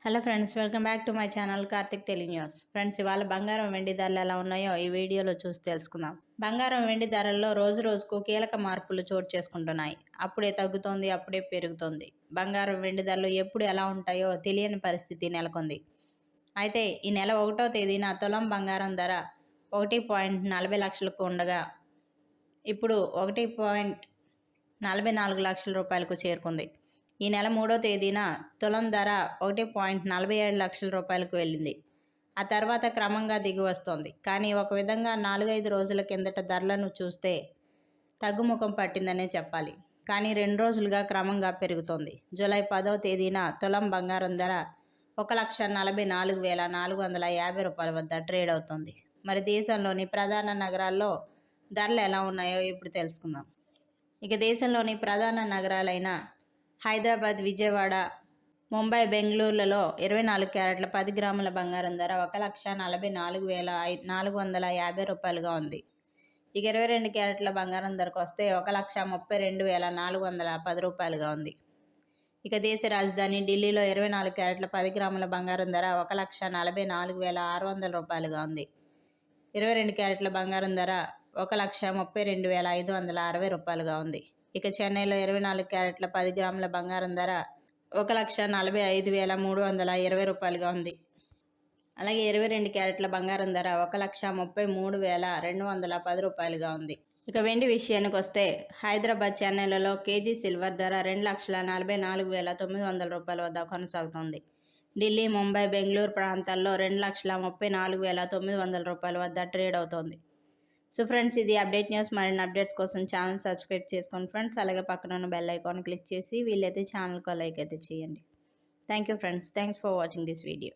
Hello friends, welcome back to my channel Karthik Telugu news. Friends, ఇవాళ బంగారం వెండి ధరలు ఎలా ఉన్నాయో ఈ వీడియోలో చూసి తెలుసుకుందాం. బంగారం వెండి ధరల్లో రోజు రోజుకు కీలక మార్పులు చోటు చేసుకుంటున్నాయి. అప్పుడే తగ్గుతోంది, అప్పుడే పెరుగుతోంది. బంగారం వెండి ధరలు ఎప్పుడు ఎలా ఉంటాయో తెలియని పరిస్థితి నెలకొంది. అయితే ఈ నెల 1వ తేదీన తులం బంగారం ధర 1.40 లక్షలకు ఉండగా ఇప్పుడు 1.44 లక్షల రూపాయలకు చేరుకుంది. ఈ నెల 3వ తేదీన తులం ధర 1.47 లక్షల రూపాయలకు వెళ్ళింది. ఆ తర్వాత క్రమంగా దిగి వస్తోంది. కానీ ఒక విధంగా 4-5 రోజుల కిందట ధరలను చూస్తే తగ్గుముఖం పట్టిందనే చెప్పాలి. కానీ 2 రోజులుగా క్రమంగా పెరుగుతోంది. జూలై 10వ తేదీన తులం బంగారం ధర 1,44,450 రూపాయల వద్ద ట్రేడ్ అవుతోంది. మరి దేశంలోని ప్రధాన నగరాల్లో ధరలు ఎలా ఉన్నాయో ఇప్పుడు తెలుసుకుందాం. ఇక దేశంలోని ప్రధాన నగరాలైన హైదరాబాద్, విజయవాడ, ముంబై, బెంగళూరులలో 24 క్యారెట్ల 10 గ్రాముల బంగారం ధర 1,44,450 రూపాయలుగా ఉంది. ఇక 22 క్యారెట్ల బంగారం ధరకు వస్తే 1,32,410 రూపాయలుగా ఉంది. ఇక దేశ రాజధాని ఢిల్లీలో 24 క్యారెట్ల 10 గ్రాముల బంగారం ధర 1,44,600 రూపాయలుగా ఉంది. 22 క్యారెట్ల బంగారం ధర 1,32,560 రూపాయలుగా ఉంది. ఇక చెన్నైలో 24 క్యారెట్ల 10 గ్రాముల బంగారం ధర 1,45,320 రూపాయలుగా ఉంది. అలాగే 22 క్యారెట్ల బంగారం ధర 1,33,210 రూపాయలుగా ఉంది. ఇక వెండి విషయానికి వస్తే హైదరాబాద్, చెన్నైలలో కేజీ సిల్వర్ ధర 2,44,900 రూపాయల వద్ద కొనసాగుతోంది. ఢిల్లీ, ముంబై, బెంగళూరు ప్రాంతాల్లో 2,34,900 రూపాయల వద్ద ట్రేడ్ అవుతోంది. సో ఫ్రెండ్స్, ఇది అప్డేట్ న్యూస్. మరిన్ని అప్డేట్స్ కోసం ఛానల్ సబ్స్క్రైబ్ చేసుకోండి ఫ్రెండ్స్. అలాగే పక్కన ఉన్న బెల్ ఐకాన్ క్లిక్ చేసి వీలైతే ఛానల్కి లైక్ అయితే చేయండి. Thank you friends. Thanks for watching this video.